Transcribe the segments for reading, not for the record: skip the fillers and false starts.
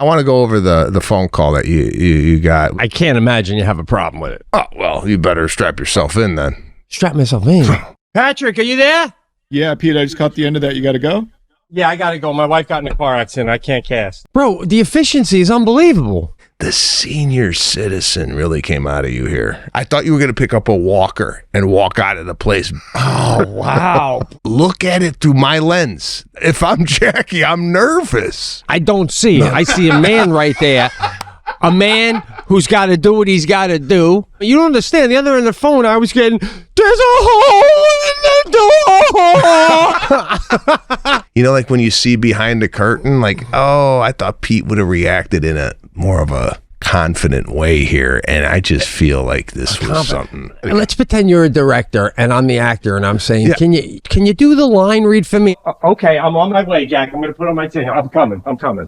I want to go over the phone call that you got. I can't imagine you have a problem with it. Oh, well, you better strap yourself in then. Strap myself in. Patrick, are you there? Yeah, Pete, I just caught the end of that. You got to go? Yeah, I got to go. My wife got in a car accident. I can't cast. Bro, the efficiency is unbelievable. The senior citizen really came out of you here. I thought you were going to pick up a walker and walk out of the place. Oh, wow. Look at it through my lens. If I'm Jackie, I'm nervous. I don't see it. I see a man right there. A man who's got to do what he's got to do. You don't understand. The other end of the phone, I was getting, there's a hole in the door. You know, like when you see behind the curtain, like, oh, I thought Pete would have reacted in a more of a confident way here, and I just feel like this was something. Let's pretend you're a director and I'm the actor, and I'm saying, can you do the line read for me? Okay, I'm on my way, Jack. I'm going to put on my thing. I'm coming.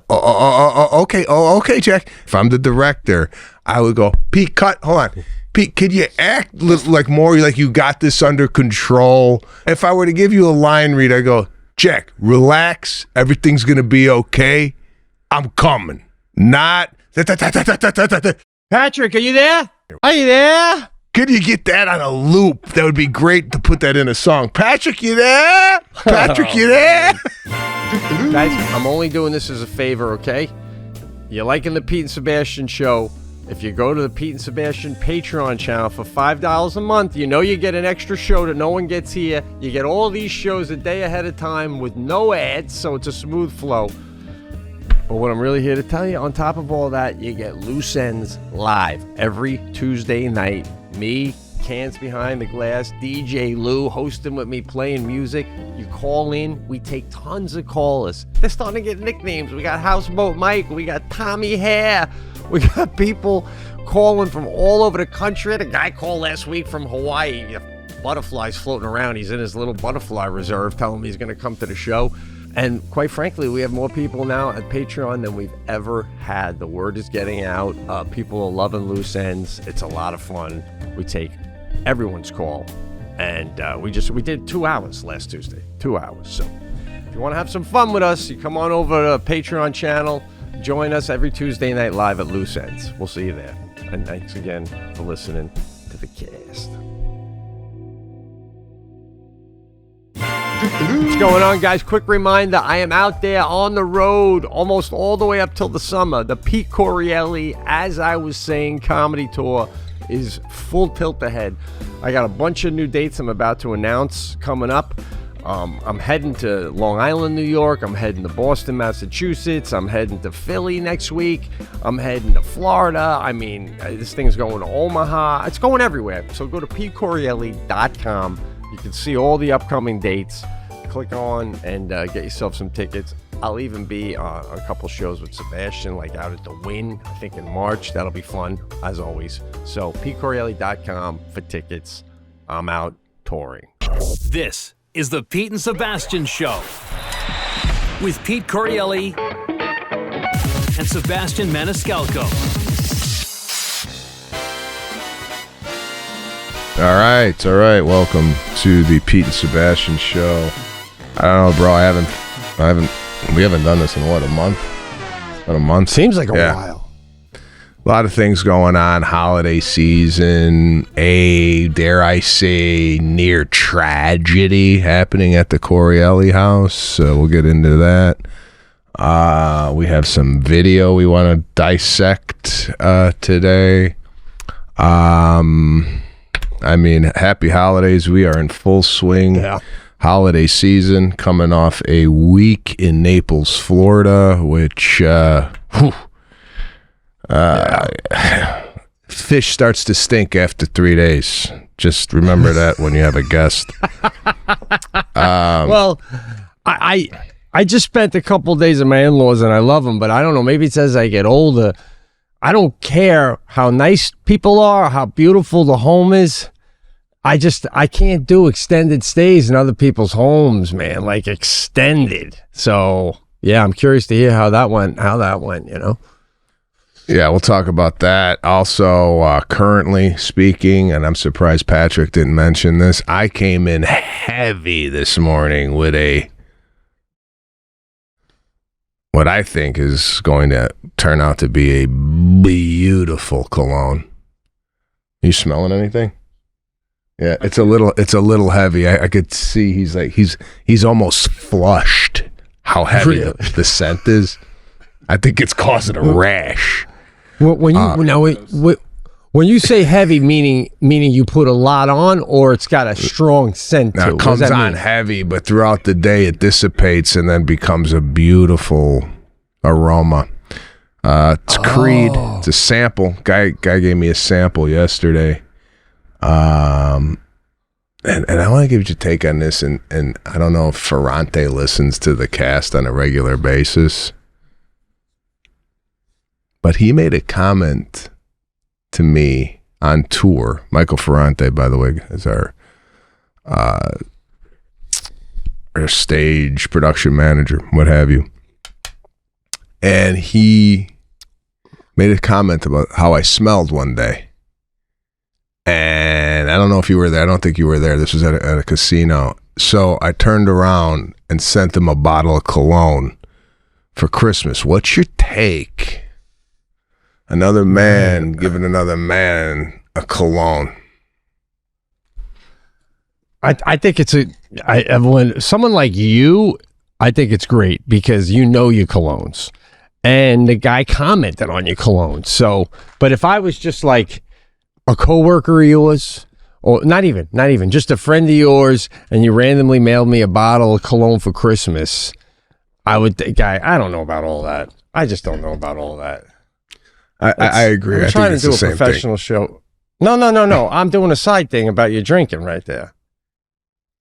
Okay, Jack. If I'm the director, I would go, Pete, cut. Hold on. Pete, could you act like more like you got this under control? If I were to give you a line read, I go, Jack, relax. Everything's going to be okay. I'm coming. Not... Patrick, are you there? Are you there? Could you get that on a loop? That would be great to put that in a song. Patrick, you there? Patrick, you there? Guys, I'm only doing this as a favor, okay? You're liking the Pete and Sebastian show. If you go to the Pete and Sebastian Patreon channel for $5 a month, you know you get an extra show that no one gets here. You get all these shows a day ahead of time with no ads, so it's a smooth flow. But what I'm really here to tell you, on top of all that, you get Loose Ends live every Tuesday night. Me, Cans Behind the Glass, DJ Lou hosting with me, playing music. You call in. We take tons of callers. They're starting to get nicknames. We got Houseboat Mike. We got Tommy Hare. We got people calling from all over the country. The guy called last week from Hawaii. Butterflies floating around. He's in his little butterfly reserve telling me he's going to come to the show. And quite frankly, we have more people now at Patreon than we've ever had. The word is getting out. People are loving Loose Ends. It's a lot of fun. We take everyone's call. And we did 2 hours last Tuesday. 2 hours. So if you want to have some fun with us, you come on over to the Patreon channel. Join us every Tuesday night live at Loose Ends. We'll see you there. And thanks again for listening to the cast. What's going on, guys? Quick reminder, I am out there on the road almost all the way up till the summer. The Pete Correale, as I was saying, comedy tour is full tilt ahead. I got a bunch of new dates I'm about to announce coming up. I'm heading to Long Island, New York. I'm heading to Boston, Massachusetts. I'm heading to Philly next week. I'm heading to Florida. I mean, this thing's going to Omaha. It's going everywhere. So go to PeteCorreale.com. You can see all the upcoming dates. Click on and get yourself some tickets. I'll even be on a couple shows with Sebastian, like out at the Wynn, I think in March. That'll be fun, as always. So, PeteCorreale.com for tickets. I'm out touring. This is the Pete and Sebastian Show with Pete Correale and Sebastian Maniscalco. All right. Welcome to the Pete and Sebastian Show. I don't know, bro. We haven't done this in what, a month? About a month? Seems like a while. A lot of things going on. Holiday season. Dare I say, near tragedy happening at the Correale house. We'll get into that. We have some video we want to dissect today. I mean, happy holidays. We are in full swing. Yeah. Holiday season, coming off a week in Naples, Florida, which fish starts to stink after 3 days. Just remember that when you have a guest. Well, I just spent a couple days at my in-laws, and I love them, but I don't know, maybe it's as I get older. I don't care how nice people are, how beautiful the home is. I can't do extended stays in other people's homes, man, like extended. So, yeah, I'm curious to hear how that went, you know? Yeah, we'll talk about that. Also, currently speaking, and I'm surprised Patrick didn't mention this, I came in heavy this morning with a what I think is going to turn out to be a beautiful cologne. You smelling anything? Yeah, it's a little heavy. I could see he's almost flushed how heavy the scent is. I think it's causing a rash. When you say heavy, meaning you put a lot on, or it's got a strong scent to it? It comes on heavy, but throughout the day it dissipates and then becomes a beautiful aroma. It's Creed. It's a sample. Guy gave me a sample yesterday. And I want to give you a take on this, and I don't know if Ferrante listens to the cast on a regular basis, but he made a comment to me on tour. Michael Ferrante, by the way, is our stage production manager, what have you. And he made a comment about how I smelled one day. And I don't know if you were there. I don't think you were there. This was at a casino. So I turned around and sent him a bottle of cologne for Christmas. What's your take? Another man giving another man a cologne. I think it's when someone like you, I think it's great because you know your colognes. And the guy commented on your cologne. So, but if I was just like a coworker of yours, or not even, just a friend of yours, and you randomly mailed me a bottle of cologne for Christmas, I would think, I don't know about all that. I just don't know about all that. I agree. I'm trying to do a professional show. No. I'm doing a side thing about your drinking right there.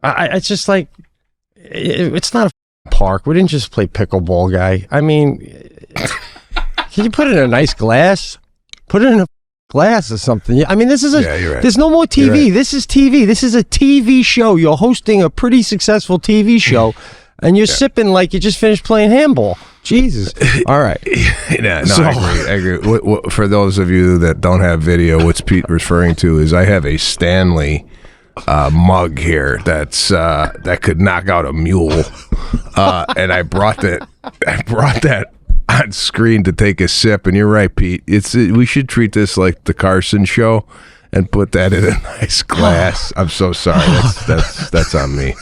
It's just like, it's not a park. We didn't just play pickleball, guy. I mean, can you put it in a nice glass? Put it in a glass or something. I mean, this is you're right. There's no more TV. Right. This is TV. This is a TV show. You're hosting a pretty successful TV show, and you're sipping like you just finished playing handball. Jesus. All right. I agree. For those of you that don't have video, what's Pete referring to is I have a Stanley mug here that could knock out a mule, and I brought that on screen to take a sip. And you're right, Pete. We should treat this like the Carson show and put that in a nice glass. I'm so sorry. That's on me.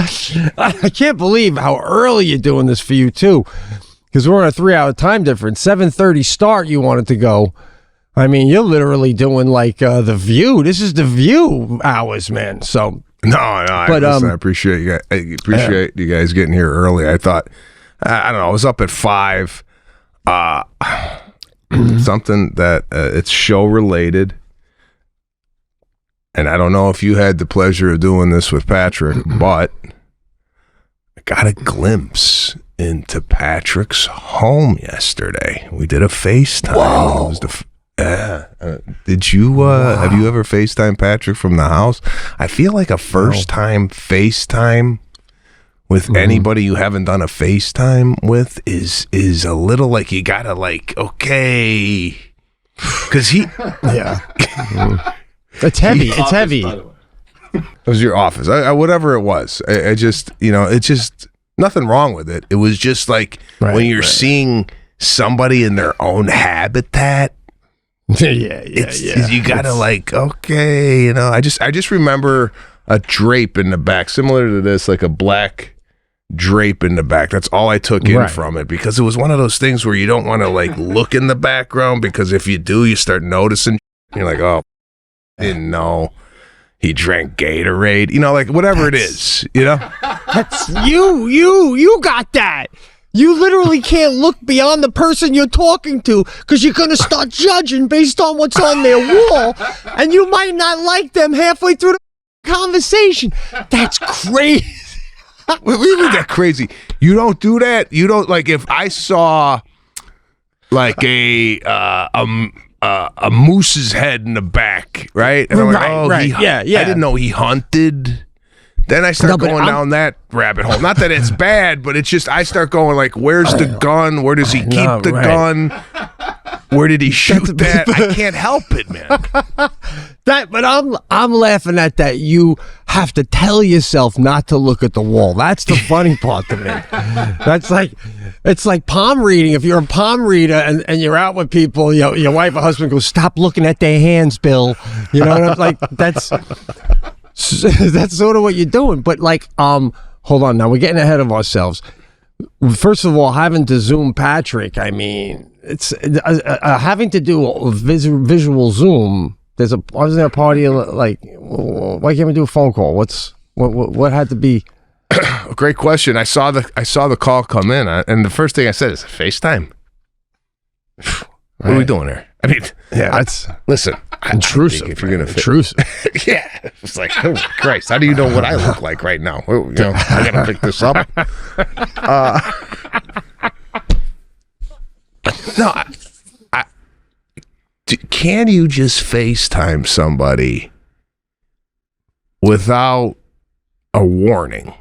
I can't believe how early you're doing this for you too, because we're on a 3-hour time difference. 7:30 start. You wanted to go. I mean, you're literally doing like The View. This is The View hours, man. So I appreciate you guys. I appreciate you guys getting here early. I thought, I don't know, I was up at 5. Something that it's show related. And I don't know if you had the pleasure of doing this with Patrick, but I got a glimpse into Patrick's home yesterday. We did a FaceTime. Whoa. It was did you have you ever FaceTime Patrick from the house? I feel like a first time FaceTime with anybody you haven't done a FaceTime with is a little like you gotta like, okay, because he it's heavy. It's heavy. It was your office. Whatever it was. I just, it's just nothing wrong with it. It was just like when you're seeing somebody in their own habitat. You gotta like, okay, I just remember a drape in the back, similar to this, like a black drape in the back. That's all I took in from it, because it was one of those things where you don't want to like look in the background, because if you do, you start noticing. You're like, oh, didn't know he drank Gatorade, like whatever it is, That's you got that. You literally can't look beyond the person you're talking to, because you're going to start judging based on what's on their wall, and you might not like them halfway through the conversation. That's crazy. What do you mean that crazy? You don't do that? You don't, like, if I saw like a moose's head in the back, right? And I'm like, I didn't know he hunted. Then I start going down that rabbit hole. Not that it's bad, but it's just I start going like, where's the gun? Where does he keep the gun? Where did he shoot that? I can't help it, man. But I'm laughing at that. You have to tell yourself not to look at the wall. That's the funny part to me. That's like, it's like palm reading. If you're a palm reader and you're out with people, your wife or husband goes, "Stop looking at their hands, Bill." You know what I'm like? That's sort of what you're doing. But like, hold on. Now we're getting ahead of ourselves. First of all, having to Zoom Patrick, I mean, it's having to do a visual Zoom. Wasn't there a party like? Why can't we do a phone call? What had to be? Great question. I saw the call come in, and the first thing I said is FaceTime. What are we doing here? I mean, yeah, listen. Intrusive. If you're gonna intrusive, yeah, it's like, oh Christ, how do you know what I look like right now? I gotta pick this up. No, can you just FaceTime somebody without a warning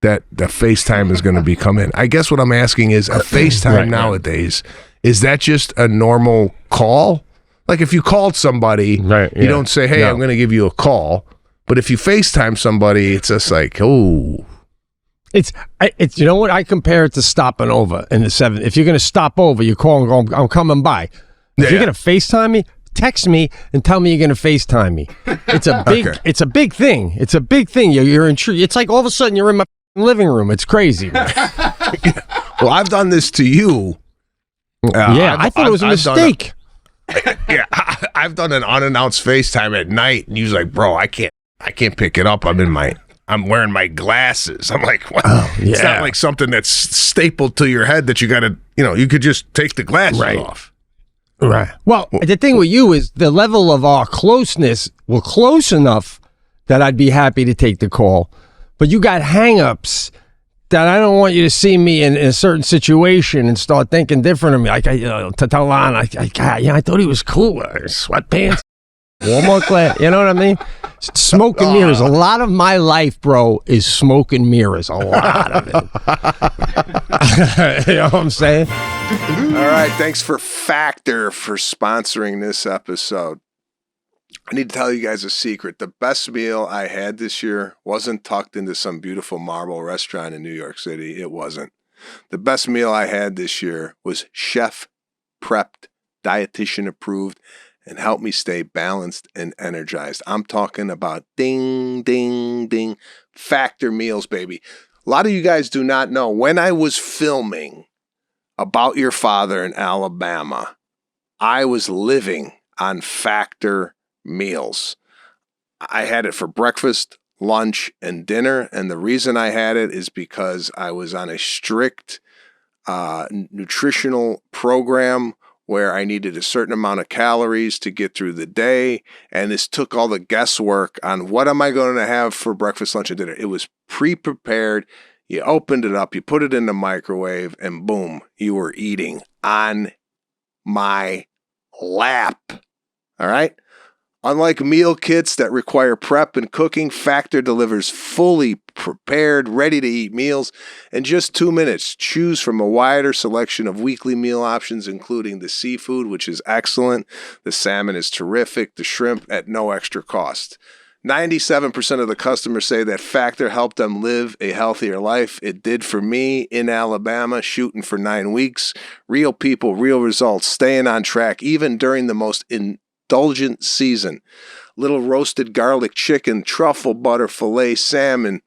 that the FaceTime is going to be coming? I guess what I'm asking is, a FaceTime nowadays, is that just a normal call? Like if you called somebody, you don't say, "Hey, I'm going to give you a call." But if you FaceTime somebody, it's just like, oh. It's you know what, I compare it to stopping over in the 7. If you're going to stop over, you call and go, "I'm coming by." If you're going to FaceTime me, text me and tell me you're going to FaceTime me. It's a big it's a big thing. It's a big thing. You're it's like all of a sudden you're in my living room. It's crazy. Well, I've done this to you. I thought it was a mistake. I've done an unannounced FaceTime at night, and he was like, "Bro, I can't pick it up. I'm wearing my glasses." I'm like, "What?" It's not like something that's stapled to your head that you got to, you could just take the glasses off. Right. Well, the thing with you is the level of our closeness. We're close enough that I'd be happy to take the call, but you got hang-ups that I don't want you to see me in a certain situation and start thinking different of me. Like, to tell Lon, I thought he was cool. Sweatpants, Walmart glass. You know what I mean? Smoke and mirrors. A lot of my life, bro, is smoke and mirrors. A lot of it. You know what I'm saying? All right. Thanks for Factor for sponsoring this episode. I need to tell you guys a secret. The best meal I had this year wasn't tucked into some beautiful marble restaurant in New York City. It wasn't. The best meal I had this year was chef prepped, dietitian approved, and helped me stay balanced and energized. I'm talking about ding, ding, ding, Factor meals, baby. A lot of you guys do not know, when I was filming About Your Father in Alabama, I was living on Factor meals. I had it for breakfast, lunch, and dinner, and the reason I had it is because I was on a strict nutritional program where I needed a certain amount of calories to get through the day, and this took all the guesswork on what am I going to have for breakfast, lunch, and dinner. It was pre-prepared. You opened it up, you put it in the microwave, and boom, you were eating on my lap. All right? Unlike meal kits that require prep and cooking, Factor delivers fully prepared, ready-to-eat meals in just 2 minutes. Choose from a wider selection of weekly meal options, including the seafood, which is excellent. The salmon is terrific. The shrimp at no extra cost. 97% of the customers say that Factor helped them live a healthier life. It did for me in Alabama, shooting for 9 weeks. Real people, real results, staying on track, even during the most indulgent season. Little roasted garlic chicken, truffle butter filet salmon,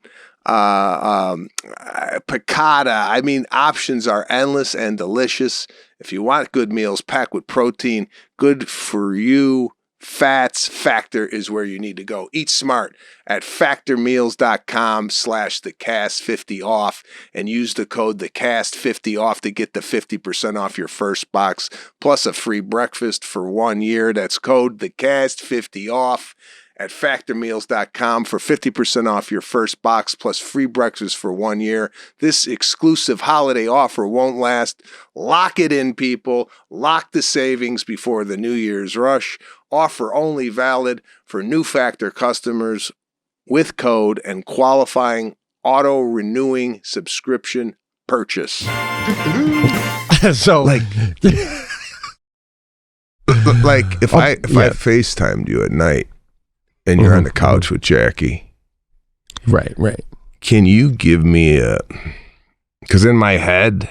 piccata. I mean, options are endless and delicious. If you want good meals packed with protein, good for you fats, Factor is where you need to go. Eat smart at factormeals.com/thecast50off and use the code thecast50off to get the 50% off your first box plus a free breakfast for 1 year. That's code thecast50off at factormeals.com for 50% off your first box plus free breakfast for 1 year. This exclusive holiday offer won't last. Lock it in, people. Lock the savings before the New Year's rush. Offer only valid for new Factor customers with code and qualifying auto-renewing subscription purchase. So, like... like if I FaceTimed you at night and you're on the couch with Jackie, right, can you give me because in my head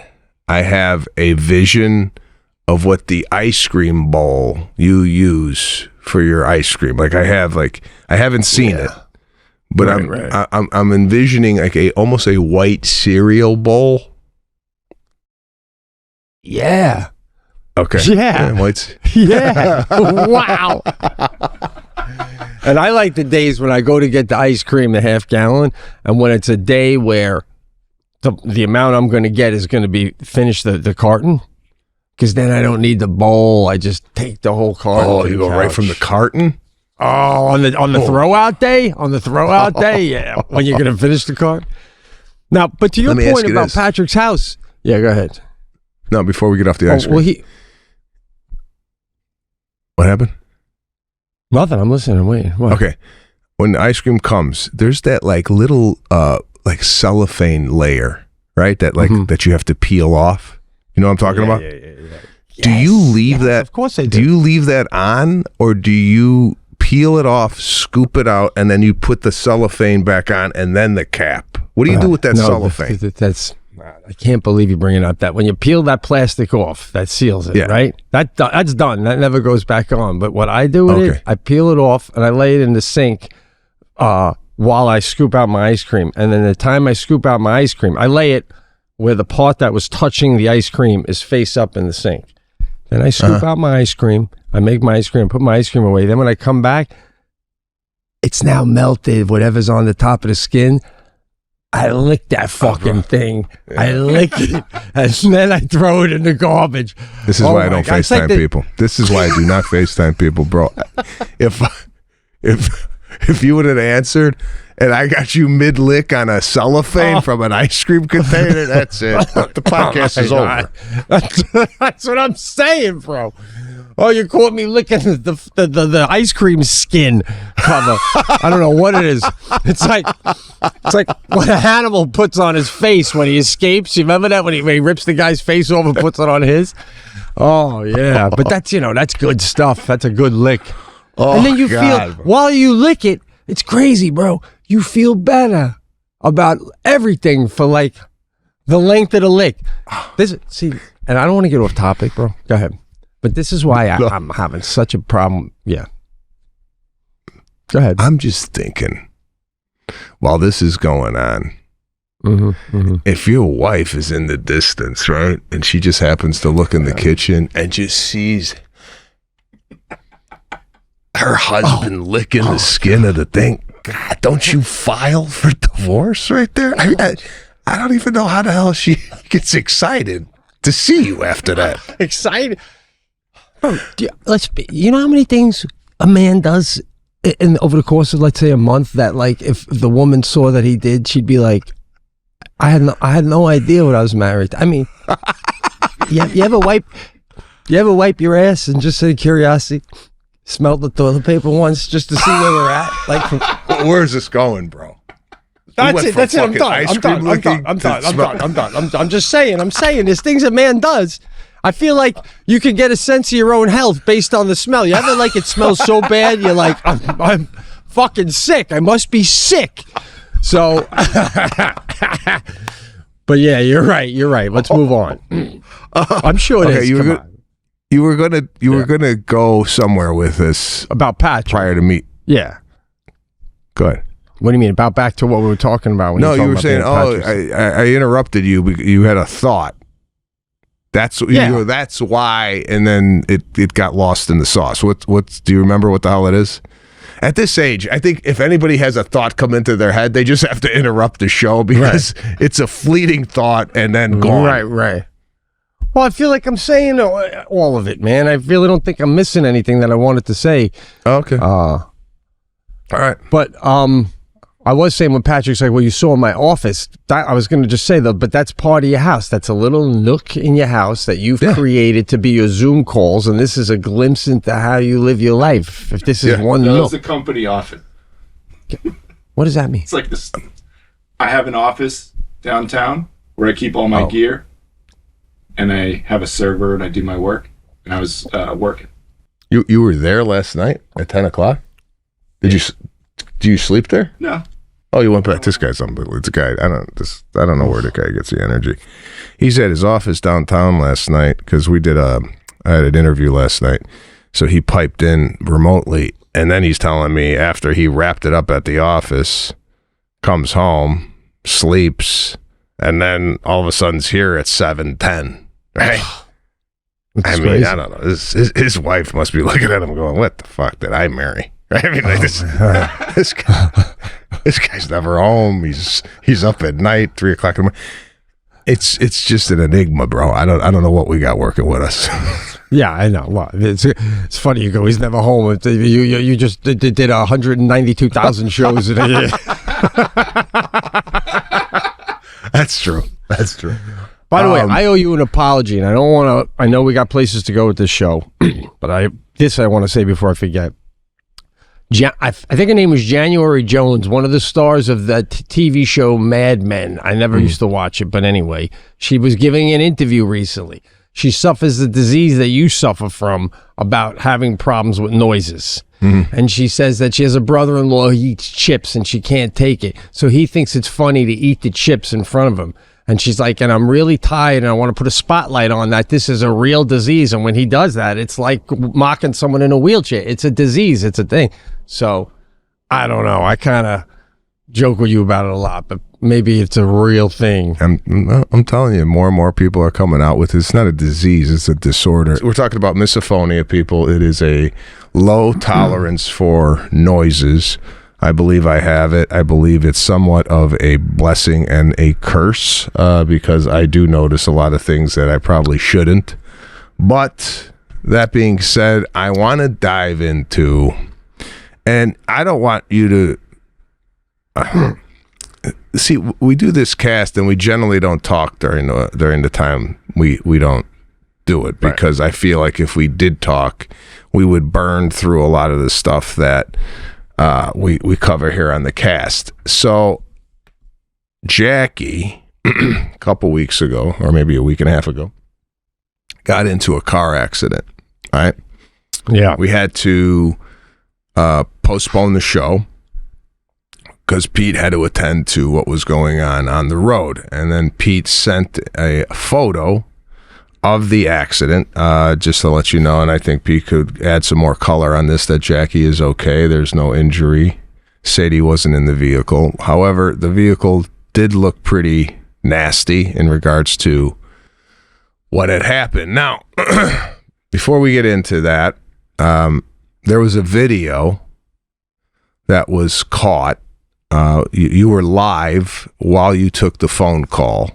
I have a vision of what the ice cream bowl you use for your ice cream. Like I haven't seen it, but I'm envisioning like almost a white cereal bowl. Yeah. Okay. Yeah. White. Yeah. Wow. And I like the days when I go to get the ice cream, the half gallon, and when it's a day where the amount I'm going to get is going to be finish the carton, because then I don't need the bowl. I just take the whole carton. Oh, you go right from the carton? Oh, on the throwout day? On the throwout day, yeah. When you're going to finish the carton. Now, but to your point about Patrick's house. Yeah, go ahead. No, before we get off the ice cream. Well, what happened? Nothing. I'm listening. I'm waiting. What? Okay. When the ice cream comes, there's that like little like cellophane layer, right? That like that you have to peel off. You know what I'm talking about? Yeah. Do you leave that? Of course I do. Do you leave that on, or do you peel it off, scoop it out, and then you put the cellophane back on, and then the cap? What do you do with that cellophane? I can't believe you bringing up that. When you peel that plastic off, that seals it, right? That's done. That never goes back on. But what I do with it, I peel it off and I lay it in the sink while I scoop out my ice cream. And then the time I scoop out my ice cream, I lay it where the part that was touching the ice cream is face up in the sink. Then I scoop out my ice cream. I make my ice cream, put my ice cream away. Then when I come back, it's now melted. Whatever's on the top of the skin, I lick that fucking thing. Yeah. I lick it, and then I throw it in the garbage. This is why I don't FaceTime people. This is why I do not FaceTime people, bro. If you would have answered and I got you mid-lick on a cellophane from an ice cream container, that's it. The podcast is over. That's what I'm saying, bro. Oh, you caught me licking the ice cream skin cover. I don't know what it is. It's like what a Hannibal puts on his face when he escapes. You remember that when he rips the guy's face off and puts it on his? Oh yeah, but that's good stuff. That's a good lick. Oh, and then you feel while you lick it, it's crazy, bro. You feel better about everything for like the length of the lick. And I don't want to get off topic, bro. Go ahead. But this is why I'm having such a problem. Yeah. Go ahead. I'm just thinking, while this is going on, if your wife is in the distance, right, and she just happens to look in the kitchen and just sees her husband licking the skin of the thing, God, don't you file for divorce right there? I don't even know how the hell she gets excited to see you after that. Excited? Bro, you know how many things a man does over the course of, let's say, a month that, like, if the woman saw that he did, she'd be like, I had no idea what I was married to. I mean, you ever wipe your ass and just out of curiosity smell the toilet paper once just to see where we're at? Like, where's this going, bro? That's it. I'm done. I'm just saying. There's things a man does. I feel like you can get a sense of your own health based on the smell. You ever like it smells so bad, you're like, I'm fucking sick. I must be sick. So, but yeah, you're right. Let's move on. I'm sure it is. You were gonna go somewhere with this about Patrick prior to me. Yeah. Go ahead. What do you mean? About back to what we were talking about? No, you were saying, I interrupted you because you had a thought. That's why, and then it got lost in the sauce. What do you remember what the hell it is? At this age, I think if anybody has a thought come into their head, they just have to interrupt the show because it's a fleeting thought and then gone. Right. Well, I feel like I'm saying all of it, man. I really don't think I'm missing anything that I wanted to say. Okay. All right. But I was saying when Patrick's like, well, you saw my office. I was going to just say, but that's part of your house. That's a little nook in your house that you've created to be your Zoom calls, and this is a glimpse into how you live your life. If this is one nook. That's a company office. What does that mean? It's like this. I have an office downtown where I keep all my gear, and I have a server, and I do my work, and I was working. You were there last night at 10 o'clock? Do you sleep there? No. Oh, you went back. This guy's unbelievable. It's a guy. I don't know where the guy gets the energy. He's at his office downtown last night because I had an interview last night. So he piped in remotely, and then he's telling me after he wrapped it up at the office, comes home, sleeps, and then all of a sudden's here at 7:10. Right? I mean, crazy. I don't know. His wife must be looking at him going, "What the fuck did I marry?" Right? I mean, like this guy's never home. He's up at night, 3 o'clock in the morning. It's just an enigma, bro. I don't know what we got working with us. Yeah, I know. Well, it's funny. You go, he's never home. You just did 192,000 shows in a year. That's true. That's true. By the way, I owe you an apology, and I don't want to. I know we got places to go with this show, but I want to say before I forget. I think her name was January Jones, one of the stars of the TV show Mad Men. I never used to watch it, but anyway, she was giving an interview recently. She suffers the disease that you suffer from about having problems with noises. And she says that she has a brother-in-law who eats chips and she can't take it. So he thinks it's funny to eat the chips in front of him. And she's like, and I'm really tired and I want to put a spotlight on that. This is a real disease. And when he does that, it's like mocking someone in a wheelchair. It's a disease. It's a thing. So I don't know. I kind of joke with you about it a lot, but maybe it's a real thing. I'm telling you, more and more people are coming out with it. It's not a disease. It's a disorder. We're talking about misophonia, people. It is a low tolerance for noises. I believe I have it. I believe it's somewhat of a blessing and a curse because I do notice a lot of things that I probably shouldn't. But that being said, I want to dive into, and I don't want you to see. We do this cast, and we generally don't talk during the time we don't do it because I feel like if we did talk, we would burn through a lot of the stuff that we cover here on the cast. So Jackie, a couple weeks ago, or maybe a week and a half ago, got into a car accident. Right? Yeah. We had to postpone the show because Pete had to attend to what was going on the road. And then Pete sent a photo of the accident, just to let you know, and I think Pete could add some more color on this, that Jackie is okay. There's no injury. Sadie wasn't in the vehicle. However, the vehicle did look pretty nasty in regards to what had happened. Now, before we get into that, there was a video that was caught. You were live while you took the phone call.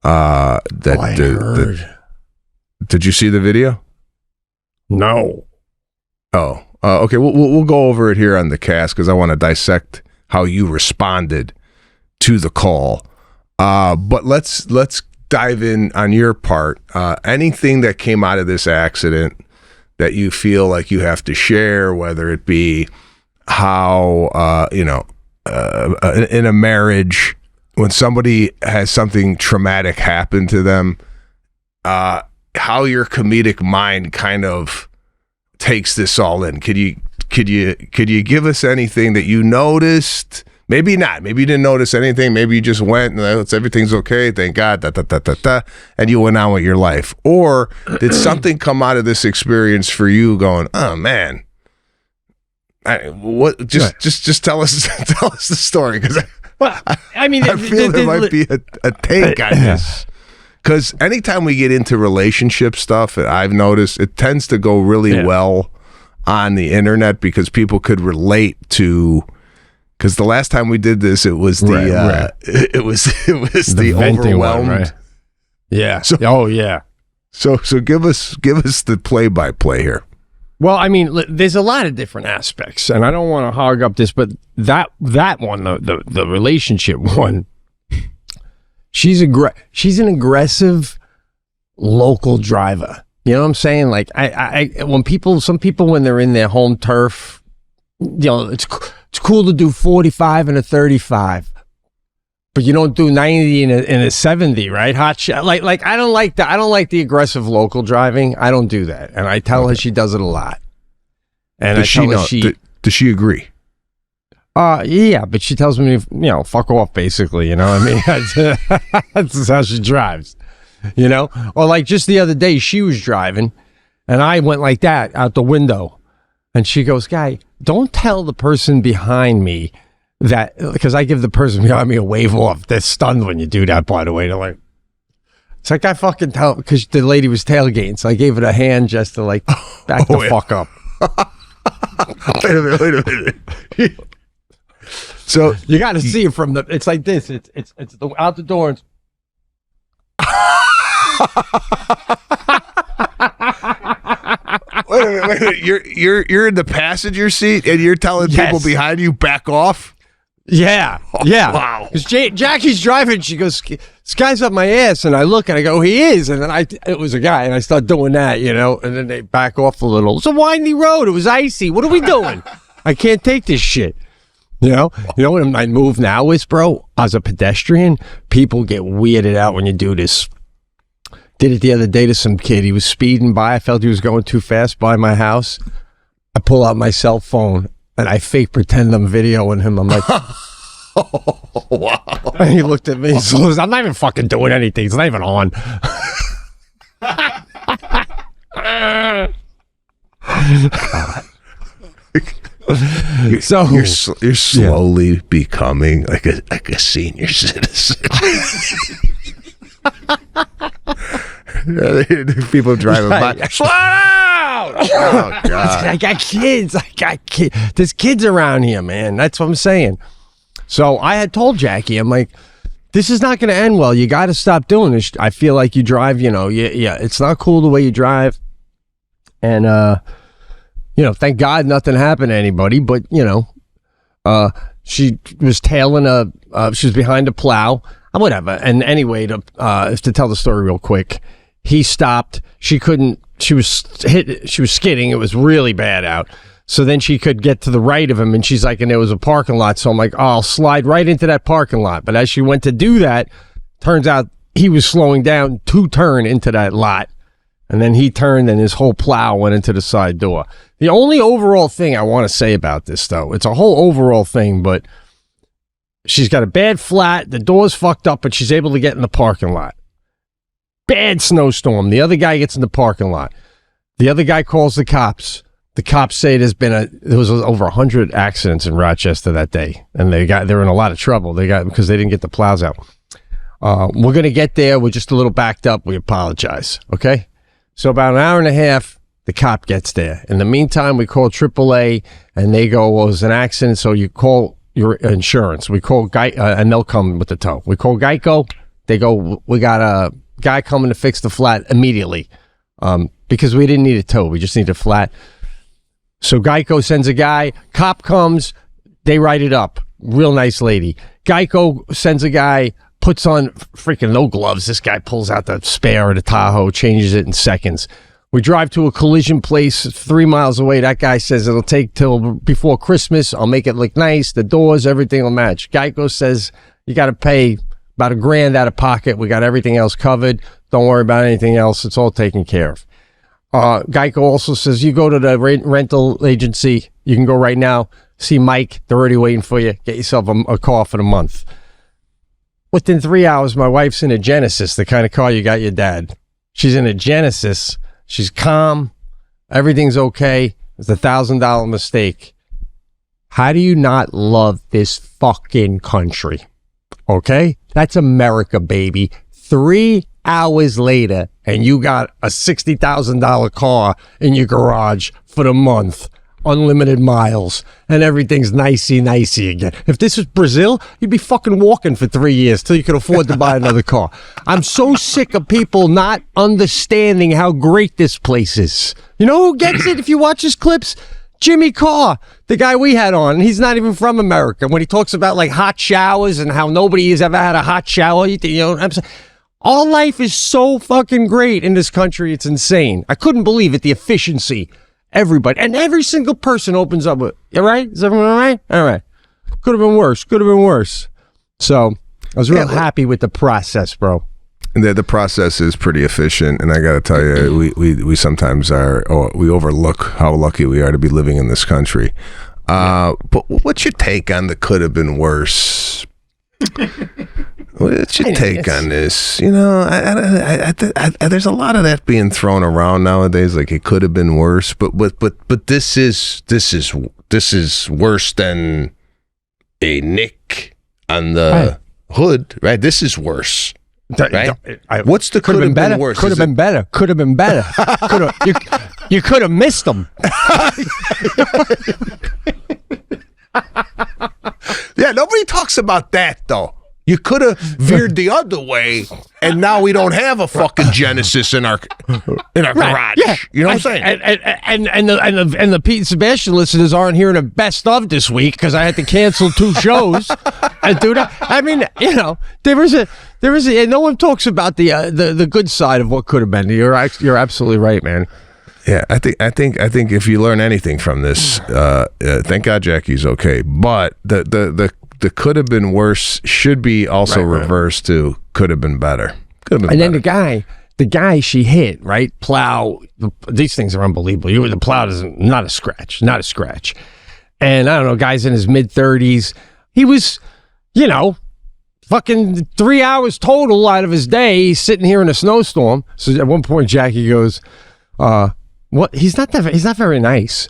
I heard. Did you see the video? No. Oh, okay. We'll go over it here on the cast because I want to dissect how you responded to the call. But let's dive in on your part. Anything that came out of this accident that you feel like you have to share, whether it be how in a marriage, when somebody has something traumatic happen to them, how your comedic mind kind of takes this all in. Could you give us anything that you noticed? Maybe not. Maybe you didn't notice anything. Maybe you just went and everything's okay. Thank God. And you went on with your life. Or did something come out of this experience for you going, oh man, just tell us the story, because I feel there might be a take on this. Because anytime we get into relationship stuff, I've noticed it tends to go really well on the internet because people could relate to. Because the last time we did this, it was it was the overwhelmed. One, right? Yeah. So, So give us the play-by-play here. Well, I mean, there's a lot of different aspects, and I don't want to hog up this, but that one, the relationship one, she's an aggressive local driver. You know what I'm saying? Like some people when they're in their home turf, it's cool to do 45 and a 35. But you don't do 90 in a 70, right? Hot shot. Like I don't like that. I don't like the aggressive local driving. I don't do that. And I tell her she does it a lot. And does does she agree? Yeah, but she tells me, fuck off, basically. You know what I mean? That's how she drives. You know? Or like just the other day, she was driving, and I went like that out the window. And she goes, Guy, don't tell the person behind me that, because I give the person behind me a wave off. They're stunned when you do that, by the way. They're like, it's like I fucking tell, because the lady was tailgating, so I gave it a hand just to like back the fuck up. Wait a minute. So you got to see it from the, it's like this. It's out the door. And wait a minute. You're in the passenger seat and you're telling people behind you back off? Yeah. Wow. Because Jackie's driving. She goes, this guy's up my ass. And I look and I go, he is. And then it was a guy. And I start doing that, And then they back off a little. It's a windy road. It was icy. What are we doing? I can't take this shit. You know what my move now is, bro? As a pedestrian, people get weirded out when you do this. Did it the other day to some kid. He was speeding by. I felt he was going too fast by my house. I pull out my cell phone and I fake pretend I'm videoing him. I'm like, oh, wow. And he looked at me. He goes, I'm not even fucking doing anything. It's not even on. You're slowly becoming like a senior citizen. People driving by. Slow down! Oh God! I got kids. There's kids around here, man. That's what I'm saying. So I had told Jackie, I'm like, this is not going to end well. You got to stop doing this. I feel like you drive. It's not cool the way you drive. And thank God nothing happened to anybody. But she was tailing she was behind a plow. Whatever. And anyway, to tell the story real quick, he stopped. She was skidding. It was really bad out. So then she could get to the right of him, and she's like, and there was a parking lot. So I'm like, I'll slide right into that parking lot. But as she went to do that, turns out he was slowing down to turn into that lot. And then he turned and his whole plow went into the side door. The only overall thing I want to say about this, though, it's a whole overall thing, but she's got a bad flat. The door's fucked up, but she's able to get in the parking lot. Bad snowstorm. The other guy gets in the parking lot. The other guy calls the cops. The cops say there was over 100 accidents in Rochester that day, and they're in a lot of trouble. Because they didn't get the plows out. We're gonna get there. We're just a little backed up. We apologize. Okay. So about an hour and a half, the cop gets there. In the meantime, we call AAA, and they go, well, it was an accident, so you call your insurance. We call and they'll come with the tow. We call Geico. They go, we got a guy coming to fix the flat immediately, because we didn't need a tow. We just need a flat. So Geico sends a guy. Cop comes. They write it up. Real nice lady. Geico sends a guy, puts on freaking no gloves. This guy pulls out the spare of the Tahoe, changes it in seconds. We drive to a collision place 3 miles away. That guy says it'll take till before Christmas. I'll make it look nice. The doors, everything will match. Geico says you got to pay about $1,000 out of pocket. We got everything else covered. Don't worry about anything else. It's all taken care of. Geico also says you go to the rental agency. You can go right now. See Mike. They're already waiting for you. Get yourself a car for the month. Within 3 hours, my wife's in a Genesis, the kind of car you got your dad. She's in a Genesis. She's calm. Everything's okay. It's a $1,000 mistake. How do you not love this fucking country? Okay? That's America, baby. 3 hours later, and you got a $60,000 car in your garage for the month. Unlimited miles, and everything's nicey again. If this was Brazil, you'd be fucking walking for 3 years till you could afford to buy another car. I'm so sick of people not understanding how great this place is. You know who gets it if you watch his clips? Jimmy Carr, the guy we had on, and he's not even from America. When he talks about like hot showers and how nobody has ever had a hot shower, I'm saying, our life is so fucking great in this country. It's insane. I couldn't believe it, the efficiency. Everybody and every single person opens up with, you all right? Is everyone all right? All right. Could have been worse. So I was real happy with the process, bro. The process is pretty efficient, and I got to tell you, we sometimes we overlook how lucky we are to be living in this country. But what's your take on the could have been worse? What's your take on this? You know, there's a lot of that being thrown around nowadays. Like it could have been worse, but this is worse than a nick on the hood, right? This is worse. Right? What's the could have been worse? Could have been better. Could have been better. You could have missed them. Yeah, nobody talks about that though. You could have veered the other way, and now we don't have a fucking Genesis in our garage. Yeah. You know what I'm saying? And the Pete and Sebastian listeners aren't hearing a best of this week because I had to cancel 2 shows and do that. I mean, you know, there is a. And no one talks about the good side of what could have been. You're absolutely right, man. Yeah, I think if you learn anything from this, thank God Jackie's okay. But the could have been worse should be also reversed to could have been better. Could have been better. Then the guy she hit, right? Plow. These things are unbelievable. The plow is not a scratch. And I don't know, guy's in his mid-30s. He was, you know, fucking 3 hours total out of his day. He's sitting here in a snowstorm. So at one point, Jackie goes, "What? He's not very nice."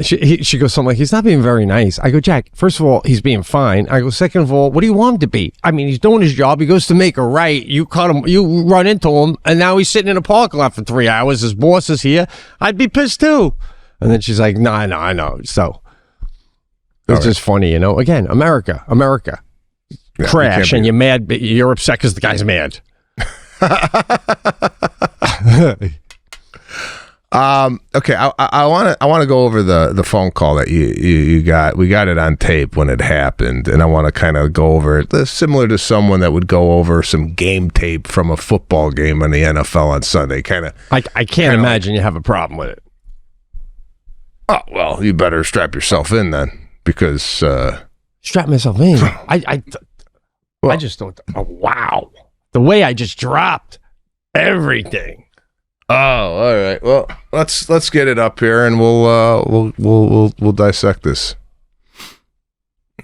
She goes something like, "He's not being very nice." I go, "Jack, first of all, he's being fine." I go, "Second of all, what do you want him to be? I mean, he's doing his job. He goes to make a right. You cut him, you run into him, and now he's sitting in a parking lot for 3 hours. His boss is here. I'd be pissed too." And then she's like, "No, I know." So it's just funny, you know. Again, America. Yeah, crash, and you're mad. You're upset because the guy's mad. Okay, I want to go over the phone call that you got. We got it on tape when it happened, and I want to kind of go over it. Similar to someone that would go over some game tape from a football game on the NFL on Sunday. Kind of. I can't imagine you have a problem with it. Oh well, you better strap yourself in then, because strap myself in. I just thought, wow, the way I just dropped everything. Oh, all right. Well, let's get it up here, and we'll dissect this.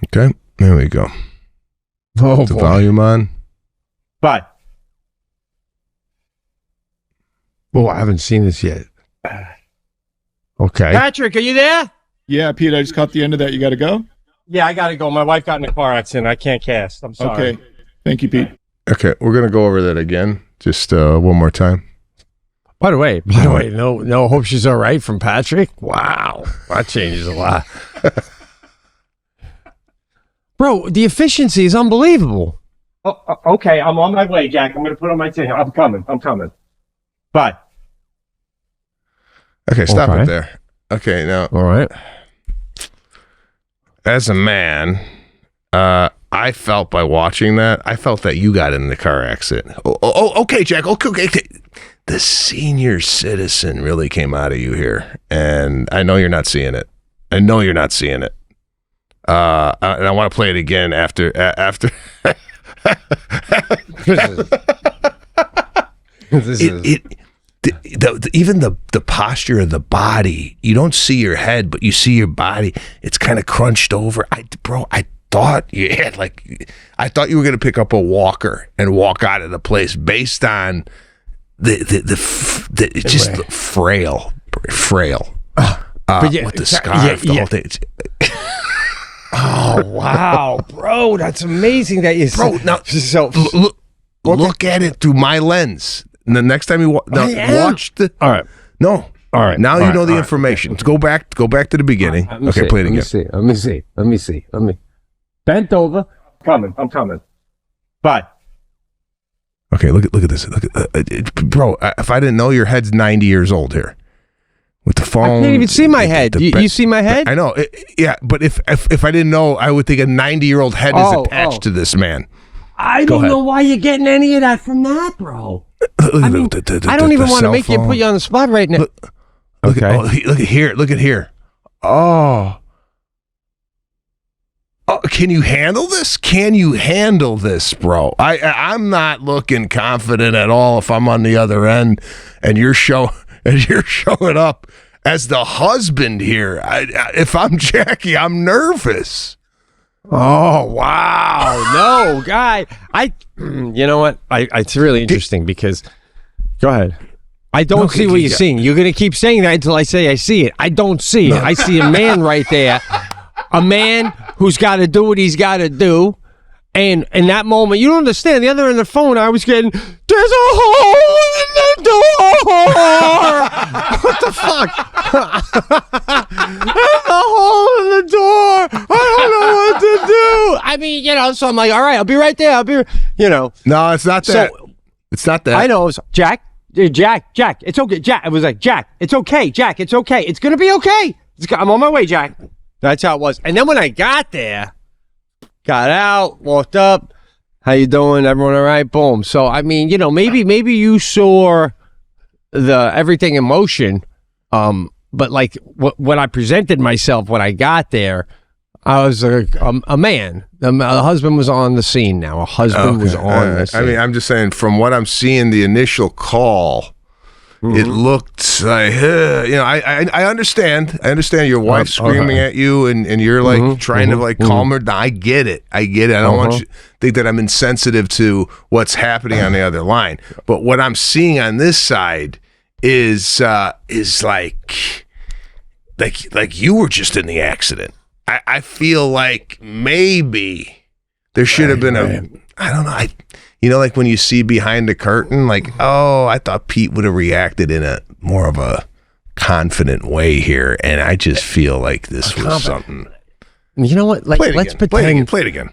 Okay, there we go. Oh, the volume on. Bye. Oh, I haven't seen this yet. Okay, Patrick, are you there? Yeah, Pete, I just caught the end of that. You got to go? Yeah, I got to go. My wife got in a car accident. I can't cast. I'm sorry. Okay. Thank you, Pete. Okay, we're going to go over that again. Just one more time. By the way, no, hope she's all right from Patrick. Wow, that changes a lot. Bro, the efficiency is unbelievable. Oh, okay, I'm on my way, Jack. I'm going to put on my thing. I'm coming. Bye. Okay, stop it there. Okay, now. All right. As a man, I felt by watching that, I felt that you got in the car accident. Oh, okay, Jack. Okay. The senior citizen really came out of you here, and I know you're not seeing it. And I want to play it again after. Even the posture of the body, you don't see your head, but you see your body. It's kind of crunched over. I thought you had I thought you were going to pick up a walker and walk out of the place based on it's just frail. With the scarf, the whole thing. Oh wow, bro, that's amazing that you. Bro, now look at it through my lens. And the next time you watch the. All right. No. All right. Now you know the information. Let's go back to the beginning. Okay, play it again. Let me see. Bent over. I'm coming. Bye. Okay, look at this. Bro, if I didn't know, your head's 90 years old here. With the phone. I can't even see my head. You see my head? I know. Yeah, but if I didn't know, I would think a 90-year-old head is attached to this man. I don't know why you're getting any of that from that, bro. I don't even want to make you put you on the spot right now. Look at here. Oh. Can you handle this? Can you handle this, bro? I'm not looking confident at all if I'm on the other end and you're showing up as the husband here. If I'm Jackie, I'm nervous. Oh, wow. No, guy. You know what? It's really interesting because, go ahead. I don't see what you're seeing. You're going to keep saying that until I say I see it. I don't see it. I see a man right there. A man who's got to do what he's got to do. And in that moment, you don't understand. The other end of the phone, I was getting, there's a hole in the door. What the fuck? There's a hole in the door. I don't know what to do. I mean, so I'm like, all right, I'll be right there. No, it's not that. It's not that. I know. Jack, it's okay. Jack, I was like, Jack, it's okay. Jack, it's okay. It's going to be okay. I'm on my way, Jack. That's how it was. And then when I got there, got out, walked up, how you doing? Everyone all right? Boom. So, I mean, maybe you saw the everything in motion, but like when I presented myself when I got there, I was a man. The husband was on the scene now. A husband was on the scene. I mean, I'm just saying, from what I'm seeing, the initial call, it looked like, I understand. I understand your wife screaming at you, and you're like trying to like calm her down. I get it. I don't want you to think that I'm insensitive to what's happening on the other line. But what I'm seeing on this side is like you were just in the accident. I feel like maybe there should have been I don't know. Like when you see behind the curtain, like, oh, I thought Pete would have reacted in a more of a confident way here, and I just feel like this was something. You know what? Like, let's pretend. Play it again.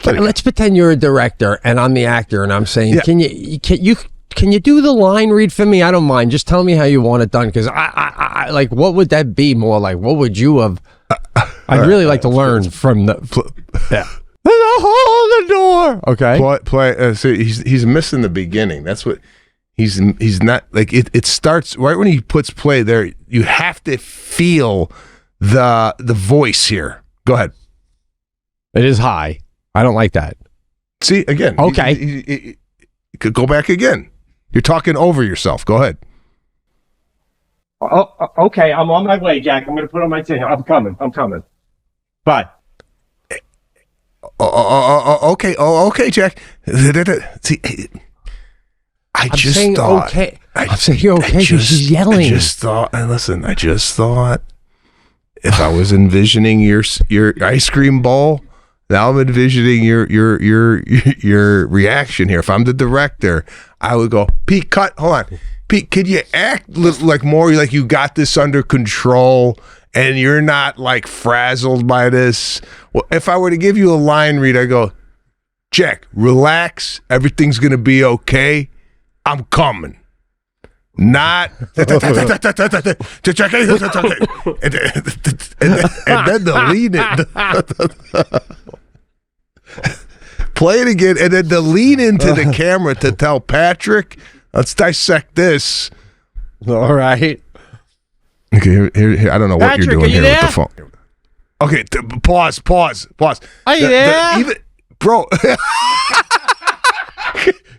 Let's pretend you're a director and I'm the actor, and I'm saying, can you do the line read for me? I don't mind. Just tell me how you want it done, because I like, what would that be more like? What would you have? I'd really like to learn from the. Yeah. There's a hole in the door. Okay. Play. So he's missing the beginning. That's what he's not like. It starts right when he puts play there. You have to feel the voice here. Go ahead. It is high. I don't like that. See again. Okay. You could go back again. You're talking over yourself. Go ahead. Oh, okay. I'm on my way, Jack. I'm going to put on my thing. I'm coming. Bye. Okay. Okay, Jack. See, I'm just thought. Okay. I'm saying okay because he's yelling. I just thought. And listen, I just thought if I was envisioning your ice cream bowl, now I'm envisioning your reaction here. If I'm the director, I would go, Pete, cut. Hold on, Pete. Could you act like more like you got this under control? And you're not like frazzled by this. Well, if I were to give you a line read, I go, Jack, relax. Everything's going to be okay. I'm coming. Not. And then the lean in. Play it again. And then the lean into the camera to tell Patrick, let's dissect this. All right. Okay, here. I don't know what Patrick, you're doing here there? with the phone. Okay, pause. Are you there? Bro,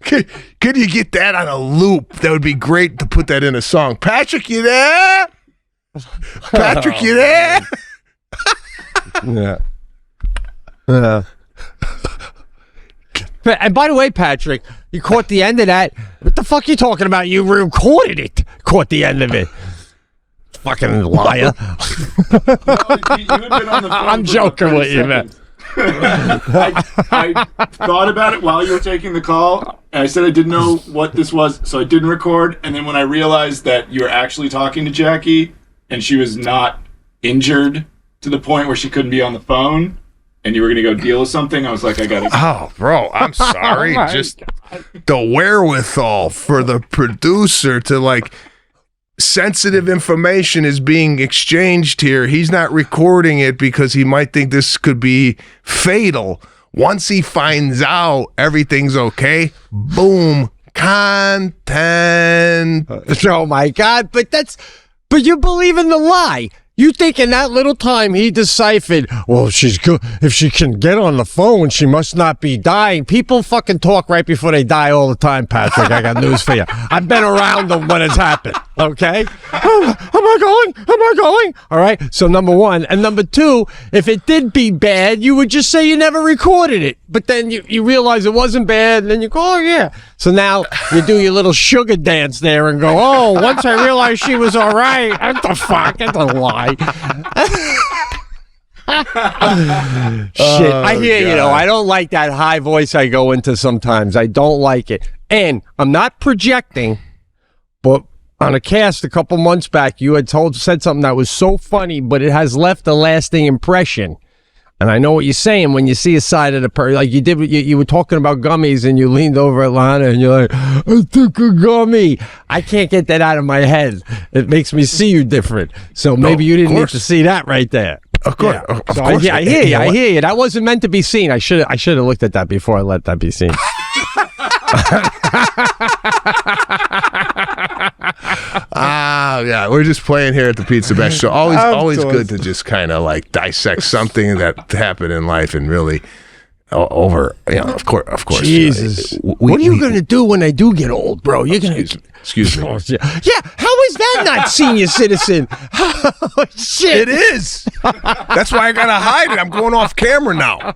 can you get that on a loop? That would be great to put that in a song. Patrick, you there? Patrick, you there? Yeah. And by the way, Patrick, you caught the end of that. What the fuck are you talking about? You recorded it. Caught the end of it. Fucking liar. I'm joking with you, man. I thought about it while you were taking the call, and I said I didn't know what this was, so I didn't record. And then when I realized that you were actually talking to Jackie, and she was not injured to the point where she couldn't be on the phone, and you were going to go deal with something, I was like, I got to... Oh, bro, I'm sorry. Just the wherewithal for the producer to, like... sensitive information is being exchanged here. He's not recording it because he might think this could be fatal. Once he finds out everything's okay, boom, content. Oh my God! But you believe in the lie. You think in that little time he deciphered, well, she's good. If she can get on the phone, she must not be dying. People fucking talk right before they die all the time, Patrick. I got news for you. I've been around them when it's happened, okay? Oh, am I going? Am I going? All right, so number one. And number two, if it did be bad, you would just say you never recorded it. But then you realize it wasn't bad, and then you go, oh, yeah. So now you do your little sugar dance there and go, oh, once I realized she was all right. What the fuck? That's a lie. Shit, I hear you. I don't like that high voice I go into sometimes. I don't like it. And I'm not projecting, but on a cast a couple months back, you had said something that was so funny, but it has left a lasting impression. And I know what you're saying when you see a side of the person. Like you did, you were talking about gummies and you leaned over at Lana and you're like, I took a gummy. I can't get that out of my head. It makes me see you different. So maybe you didn't need to see that right there. Of course. Yeah. Of course. I hear you. I hear you. That wasn't meant to be seen. I should have looked at that before I let that be seen. Yeah, we're just playing here at the Pete Sebastian Show. Always good to just kind of like dissect something that happened in life and really over. Of course. Jesus, what are you gonna do when I do get old, bro? You're gonna excuse me. Oh, yeah. How is that not senior citizen? Oh, shit, it is. That's why I gotta hide it. I'm going off camera now.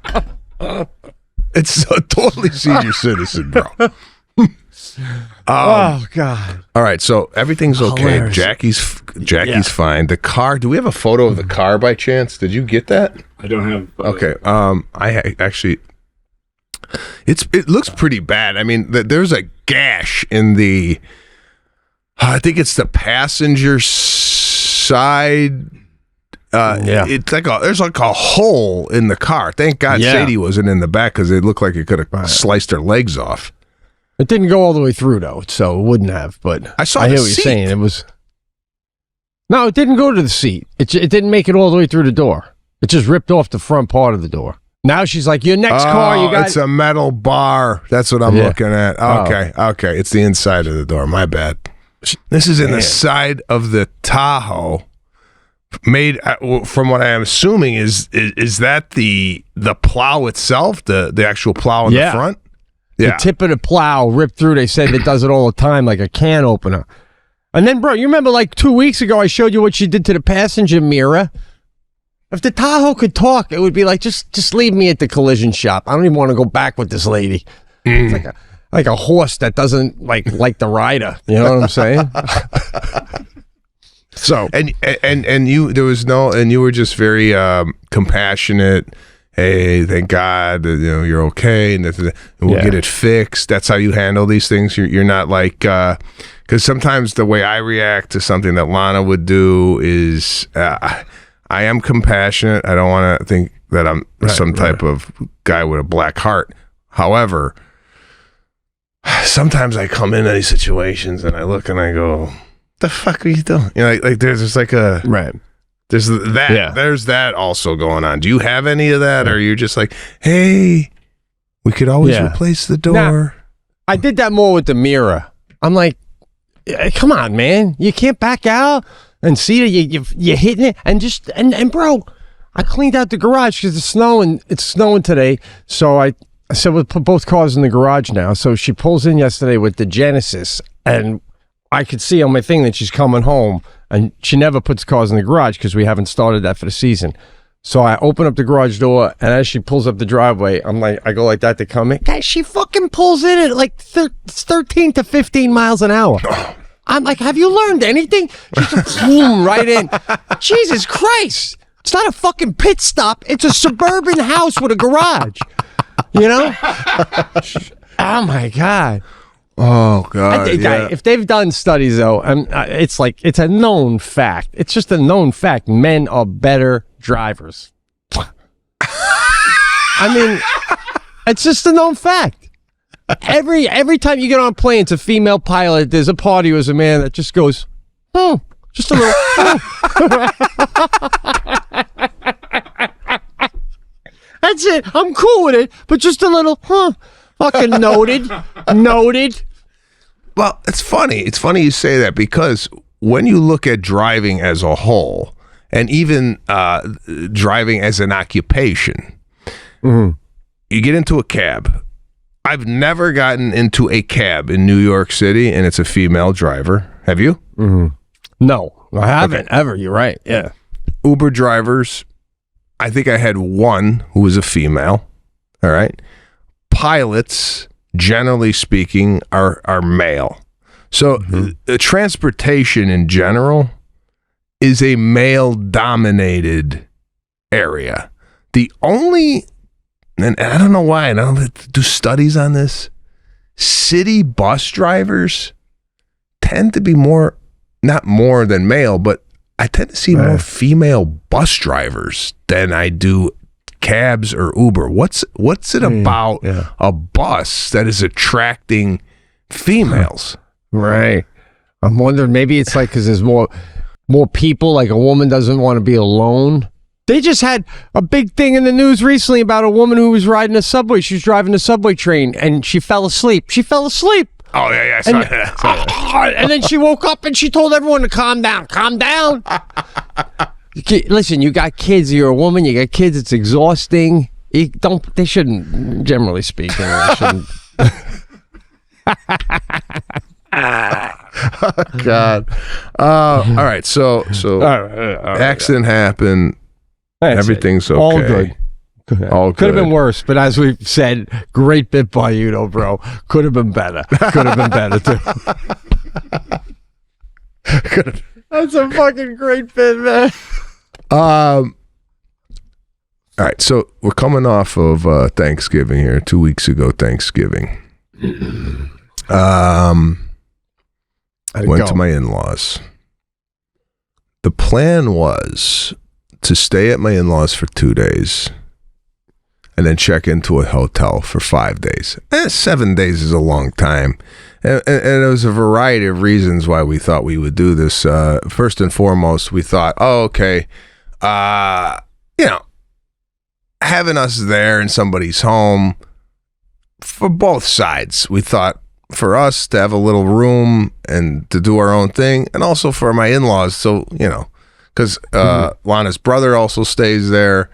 It's a totally senior citizen, bro. Oh God! All right, so everything's okay. Hilarious. Jackie's fine. The car. Do we have a photo of the car by chance? Did you get that? I don't have. Okay. I actually. It looks pretty bad. I mean, there's a gash in the. I think it's the passenger side. It's like there's like a hole in the car. Thank God Sadie wasn't in the back because it looked like it could have sliced her legs off. It didn't go all the way through though, so it wouldn't have. But I hear what you're saying. It was no, it didn't go to the seat. It didn't make it all the way through the door. It just ripped off the front part of the door. Now she's like, your next car, you got. It's a metal bar. That's what I'm looking at. Okay. It's the inside of the door. My bad. This is in the side of the Tahoe. Made from what I am assuming is that the plow itself, the actual plow in the front. The tip of the plow ripped through. They said it does it all the time, like a can opener. And then, bro, you remember like 2 weeks ago, I showed you what she did to the passenger mirror. If the Tahoe could talk, it would be like, just leave me at the collision shop. I don't even want to go back with this lady. It's like a horse that doesn't like the rider. You know what I'm saying? So and you you were just very compassionate. Hey, thank God that you're okay, and we'll get it fixed. That's how you handle these things. You're not like because sometimes the way I react to something that Lana would do is I am compassionate. I don't want to think that I'm some type of guy with a black heart. However, sometimes I come into these situations and I look and I go, "The fuck are you doing?" Like there's just like a There's that. Yeah. There's that also going on. Do you have any of that, or you're just like, hey, we could always replace the door? Now, I did that more with the mirror. I'm like, come on, man, you can't back out and see that you're hitting it, and bro, I cleaned out the garage because it's snowing. It's snowing today, so I said we'll put both cars in the garage now. So she pulls in yesterday with the Genesis, and I could see on my thing that she's coming home. And she never puts cars in the garage because we haven't started that for the season. So I open up the garage door, and as she pulls up the driveway, I go like that to come in. Guys, she fucking pulls in at like 13 to 15 miles an hour. I'm like, have you learned anything? She just boom right in. Jesus Christ. It's not a fucking pit stop. It's a suburban house with a garage. You know? Oh, my God. Oh God! If they've done studies though, it's like it's a known fact. It's just a known fact. Men are better drivers. I mean, it's just a known fact. Every time you get on a plane, it's a female pilot. There's a party who's a man that just goes, oh, just a little. That's it. I'm cool with it, but just a little. Fucking noted. Well, it's funny. It's funny you say that because when you look at driving as a whole, and even driving as an occupation. You get into a cab. I've never gotten into a cab in New York City, and it's a female driver. Have you? No, I haven't ever. You're right. Yeah. Uber drivers, I think I had one who was a female. All right. Pilots, generally speaking, are male. So the transportation in general is a male-dominated area. The only, and I don't know why, I don't do studies on this, city bus drivers tend to be more, not more than male, but I tend to see more female bus drivers than I do cabs or Uber. What's it about a bus that is attracting females? Right. I'm wondering, maybe it's like because there's more people, like a woman doesn't want to be alone. They just had a big thing in the news recently about a woman who was riding a subway. She was driving a subway train and she fell asleep. Oh, yeah, I saw that. And then she woke up and she told everyone to calm down. Listen, you got kids. You're a woman. You got kids. It's exhausting. They shouldn't, generally speaking, they shouldn't. Oh, God. All right. So accident happened. Everything's okay. All good. All could have been worse, but as we've said, great bit by you, though, bro. Could have been better. Could have been better too. That's a fucking great bit, man. All right, so we're coming off of Thanksgiving here. 2 weeks ago, Thanksgiving. Went to my in-laws. The plan was to stay at my in-laws for 2 days and then check into a hotel for 5 days. 7 days is a long time. And there was a variety of reasons why we thought we would do this. First and foremost, we thought, okay, having us there in somebody's home for both sides. We thought for us to have a little room and to do our own thing, and also for my in-laws. So, because Lana's brother also stays there,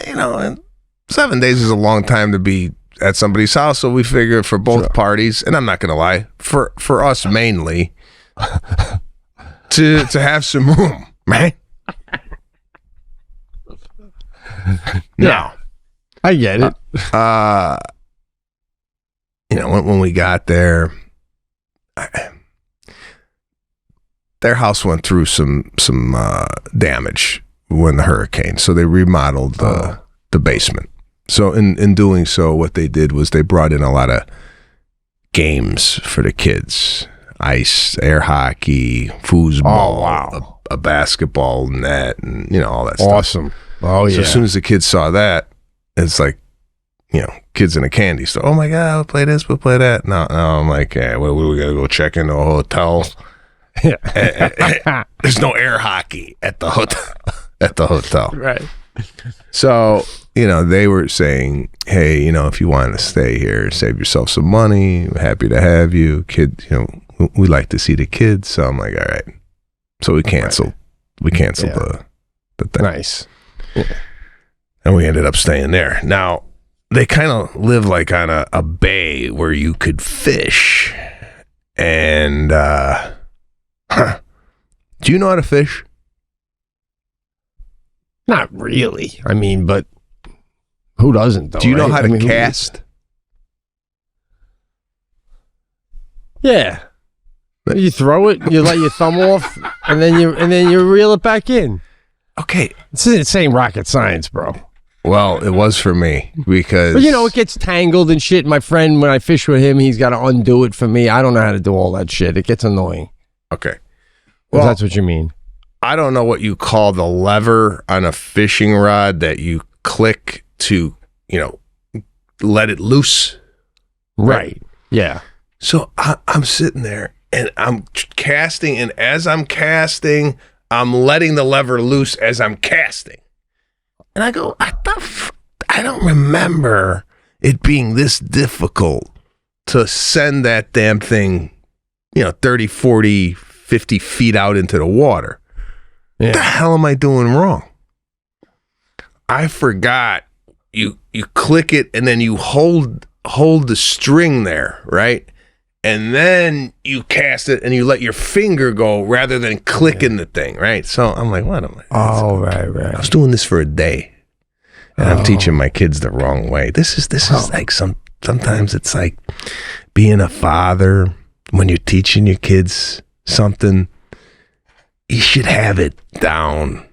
and 7 days is a long time to be at somebody's house. So we figured for both parties, and I'm not going to lie, for us mainly, to have some room, right? Now, I get it. When we got there, their house went through some damage when the hurricane, so they remodeled the basement. So in doing so, what they did was they brought in a lot of games for the kids: ice, air hockey, foosball, a basketball net, and all that stuff. Awesome. Oh, yeah. So as soon as the kids saw that, it's like, kids in a candy store. Oh my God, we'll play this, we'll play that. No, I'm like, we gotta go check into a hotel. There's no air hockey at the hotel. Right. So, they were saying, hey, if you want to stay here, save yourself some money. We're happy to have you. Kid, we like to see the kids. So I'm like, all right. So we canceled. We canceled the thing. Nice. Yeah. And we ended up staying there. Now, they kind of live like on a bay where you could fish. And, do you know how to fish? Not really. I mean, but who doesn't, though? Do you know how to mean, cast? Yeah. You throw it, you let your thumb off, and then you reel it back in. Okay. This ain't rocket science, bro. Well, it was for me because... But it gets tangled and shit. My friend, when I fish with him, he's got to undo it for me. I don't know how to do all that shit. It gets annoying. Okay. Well, that's what you mean. I don't know what you call the lever on a fishing rod that you click to, let it loose. Right. Yeah. So I'm sitting there and I'm casting, and as I'm casting, I'm letting the lever loose as I'm casting. And I go, I don't remember it being this difficult to send that damn thing, 30, 40, 50 feet out into the water. What the hell am I doing wrong? I forgot you click it and then you hold the string there, right? And then you cast it and you let your finger go rather than clicking the thing, right? So I'm like, what am I? Oh, right. I was doing this for a day, and I'm teaching my kids the wrong way. This is like sometimes it's like being a father when you're teaching your kids something. You should have it down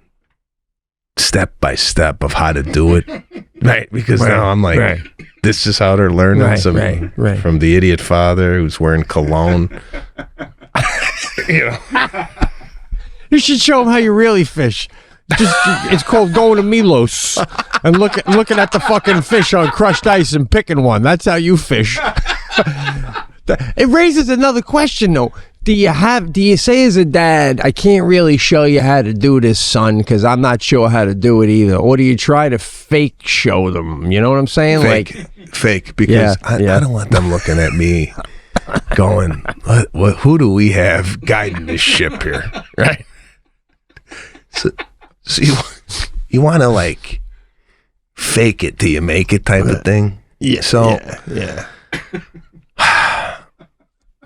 step by step of how to do it, right? Because now I'm like, this is how they're learning from the idiot father who's wearing cologne. You should show them how you really fish. It's called going to Milos and looking at the fucking fish on crushed ice and picking one. That's how you fish. It raises another question, though. Do you say as a dad, I can't really show you how to do this, son, because I'm not sure how to do it either? Or do you try to fake show them? You know what I'm saying? Fake, because I don't want them looking at me going, who do we have guiding this ship here, right? So you want to like fake it till you make it type of thing. Yeah. So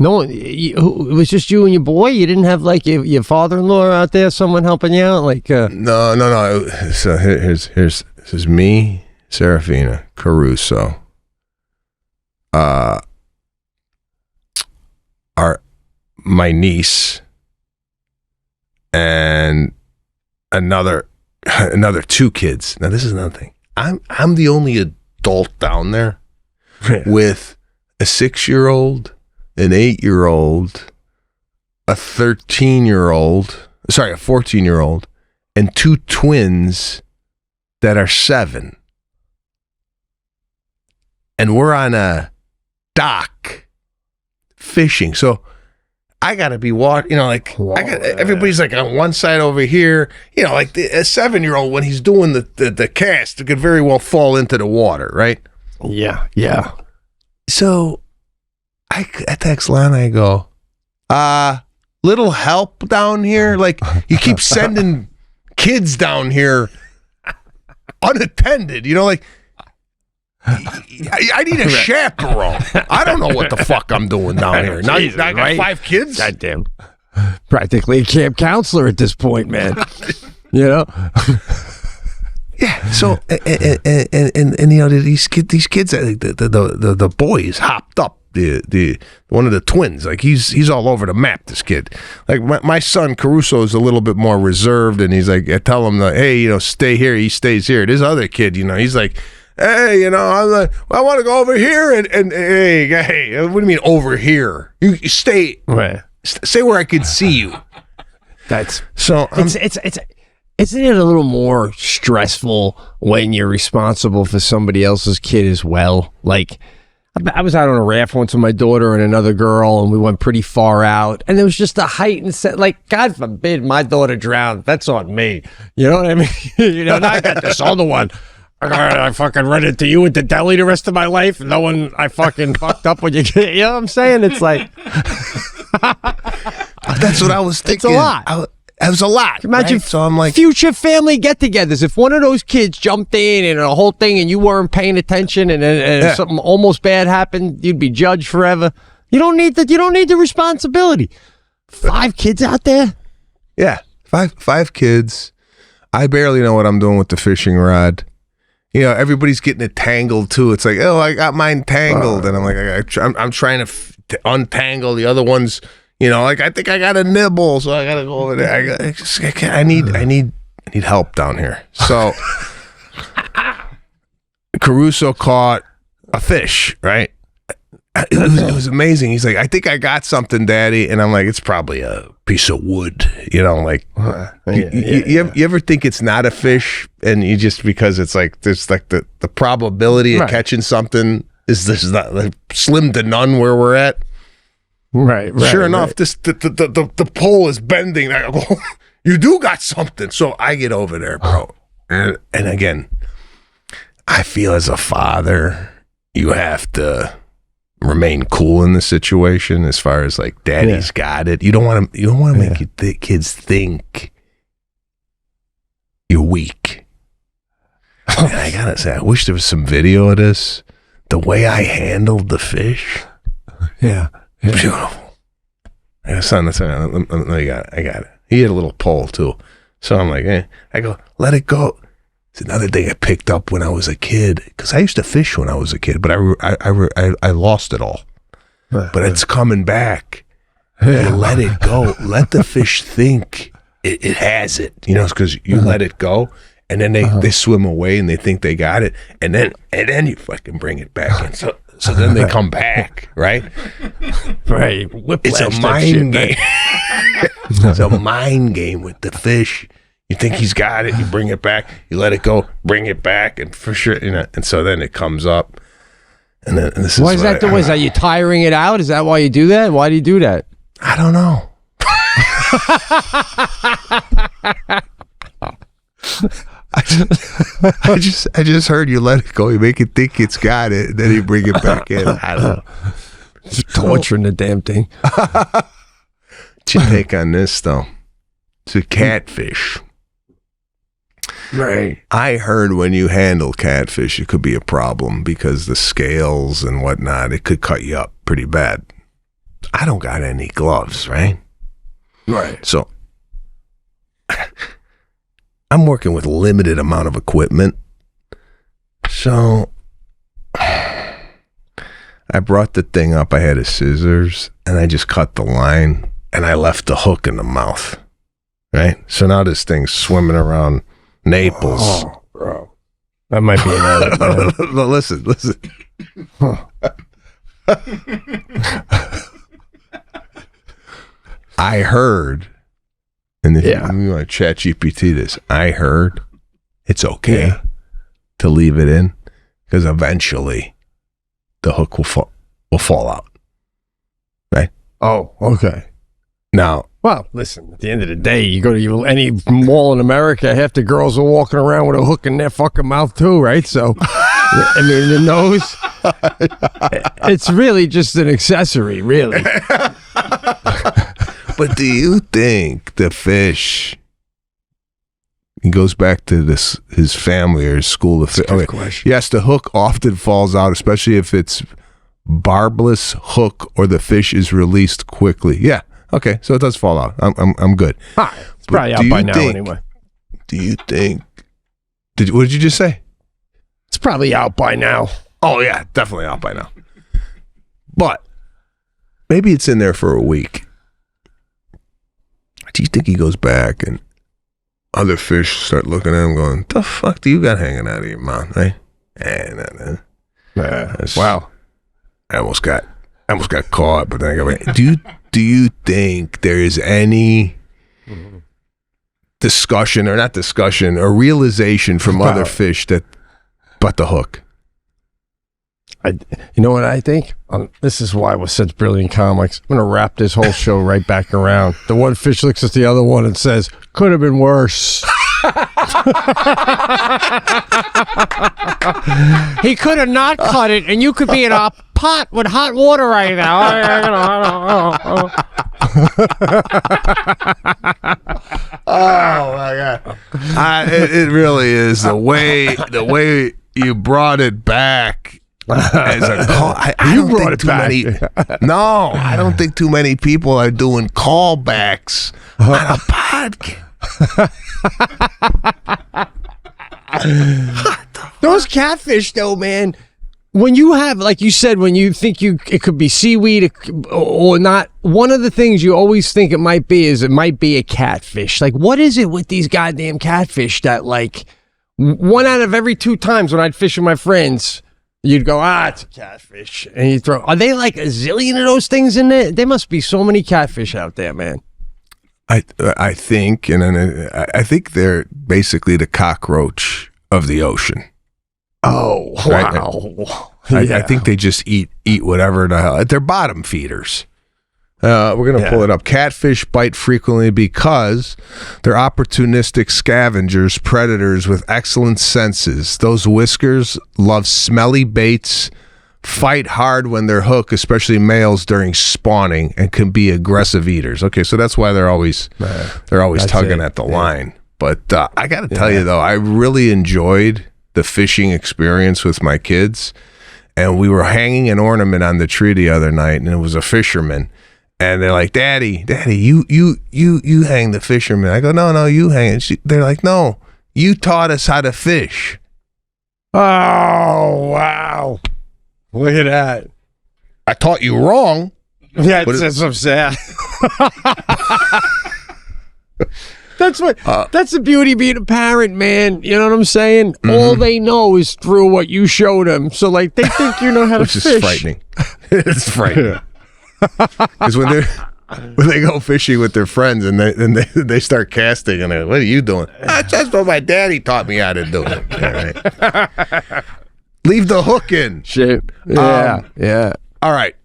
no, it was just you and your boy. You didn't have like your father-in-law out there, someone helping you out. No. So here's this is me, Serafina, Caruso, my niece, and another 2 kids. Now this is another thing. I'm the only adult down there with a 6-year-old, an 8-year-old, a 13-year-old, a 14-year-old, and 2 twins that are 7. And we're on a dock fishing. So I gotta be walking, everybody's like on one side over here, like a 7-year-old when he's doing the cast, could very well fall into the water, right? Yeah. So I text Lana, I go, little help down here? Like, you keep sending kids down here unattended, I need a chaperone. I don't know what the fuck I'm doing down here. Now I got 5 kids? Goddamn. Practically a camp counselor at this point, man. Yeah. So and these kids, the boys hopped up. The one of the twins, like he's all over the map, this kid. Like my son Caruso is a little bit more reserved, and he's like, I tell him that, hey, stay here. He stays here. This other kid, he's like, hey, I'm like, I want to go over here, and hey, what do you mean over here? You stay, stay where I can see you. That's so. Isn't it a little more stressful when you're responsible for somebody else's kid as well? Like, I was out on a raft once with my daughter and another girl, and we went pretty far out, and there was just a heightened set. Like, God forbid my daughter drowned. That's on me. You know what I mean? Now I got this other one. I fucking run into you at the deli the rest of my life, and no one I fucking fucked up when you get. You know what I'm saying? It's like that's what I was thinking. It's a lot. It was a lot. Imagine, right? So I'm like, future family get-togethers. If one of those kids jumped in and a whole thing, and you weren't paying attention, and something almost bad happened, you'd be judged forever. You don't need the responsibility. 5 kids out there. Yeah, five kids. I barely know what I'm doing with the fishing rod. Everybody's getting it tangled too. It's like, oh, I got mine tangled, and I'm like, I'm trying to untangle the other ones. Like I think I got a nibble, so I gotta go over there. I need help down here. So Caruso caught a fish, right? It was amazing. He's like, I think I got something, Daddy, and I'm like, it's probably a piece of wood. You ever think it's not a fish, and you just because it's like there's like the probability of catching something is not like, slim to none where we're at. Right. Sure enough, this the pole is bending. I go, you do got something. So I get over there, bro. And again, I feel as a father, you have to remain cool in the situation as far as like Daddy's got it. You don't want to make the kids think And I gotta say, I wish there was some video of this. The way I handled the fish. Yeah. Beautiful. I got son, I got it. He had a little pole too. So I'm like, I go, let it go. It's another thing I picked up when I was a kid, because I used to fish when I was a kid, but I lost it all. But it's coming back. You let it go. Let the fish think it has it. You know, because you let it go, and then they swim away and they think they got it, and then you fucking bring it back in. So then they come back, right? Right. It's a mind game. It's a mind game with the fish. You think he's got it, you bring it back, you let it go, bring it back, and for sure, you know. And so then it comes up, and then this is why is that the way? Is that you tiring it out? Is that why you do that? Why do you do that? I don't know. I just heard you let it go. You make it think it's got it, and then you bring it back in. I don't know. Just torturing the damn thing. What's your take on this, though? It's a catfish. Right. I heard when you handle catfish, it could be a problem because the scales and whatnot, it could cut you up pretty bad. I don't got any gloves, right? Right. So I'm working with limited amount of equipment. So I brought the thing up. I had a scissors and I just cut the line and I left the hook in the mouth. Right? So now this thing's swimming around Naples. Oh, bro. That might be an No, listen. I heard, and if you want to chat GPT this, I heard it's okay to leave it in because eventually the hook will fall out. Right? Oh, okay. Now, well, listen, at the end of the day, you go to any mall in America, half the girls are walking around with a hook in their fucking mouth too, right? So, I mean, the nose, it's really just an accessory, really. But do you think the fish, he goes back to his family or his school of fish? Okay. Question. Yes, the hook often falls out, especially if it's barbless hook or the fish is released quickly. Yeah. Okay, so it does fall out. I'm good. It's probably out by now anyway. Do you think? What did you just say? It's probably out by now. Oh yeah, definitely out by now. But maybe it's in there for a week. Do you think he goes back and other fish start looking at him, going, "The fuck do you got hanging out of your mouth?" Right? Wow. I almost got caught, but then I got. Do you think there is any discussion or not discussion or realization from other fish but the hook? You know what I think? This is why we're such brilliant comics. I'm going to wrap this whole show right back around. The one fish looks at the other one and says, "Could have been worse." He could have not cut it, and you could be in a pot with hot water right now. Oh my god! It really is the way you brought it back as a call. I don't brought think it too back. No, I don't think too many people are doing callbacks on a podcast. Those catfish, though, man. When you have, like you said, when you think it could be seaweed or not, one of the things you always think it might be is it might be a catfish. Like, what is it with these goddamn catfish that, like, 1 out of every 2 times when I'd fish with my friends, you'd go, it's a catfish. And you throw, are they like a zillion of those things in there? There must be so many catfish out there, man. I think, and I think they're basically the cockroach of the ocean. Oh, wow. Right? I think they just eat whatever the hell. They're bottom feeders. We're going to pull it up. Catfish bite frequently because they're opportunistic scavengers, predators with excellent senses. Those whiskers love smelly baits, fight hard when they're hooked, especially males during spawning, and can be aggressive eaters. Okay, so that's why they're always tugging at the line. But I got to tell you, though, I really enjoyed the fishing experience with my kids. And we were hanging an ornament on the tree the other night, and it was a fisherman. And they're like, Daddy, you hang the fisherman. I go, no, you hang it. They're like, no, you taught us how to fish. Oh, wow. Look at that. I taught you wrong. Yeah, that's what I'm saying. That's the beauty of being a parent, man. You know what I'm saying? Mm-hmm. All they know is through what you showed them. So, like, they think you know how to fish. Which is frightening. It's frightening. Because when they go fishing with their friends and they start casting, and they're, what are you doing? That's what my daddy taught me how to do it. All right. Leave the hook in. Shit. Yeah. All right.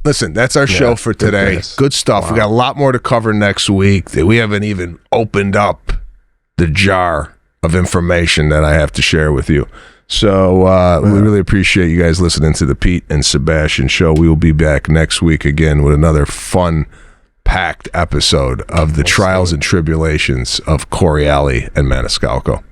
Listen, that's our show for today. Good stuff. Wow. We got a lot more to cover next week. We haven't even opened up the jar of information that I have to share with you. So we really appreciate you guys listening to the Pete and Sebastian show. We will be back next week again with another fun, packed episode of the trials and tribulations of Correale and Maniscalco.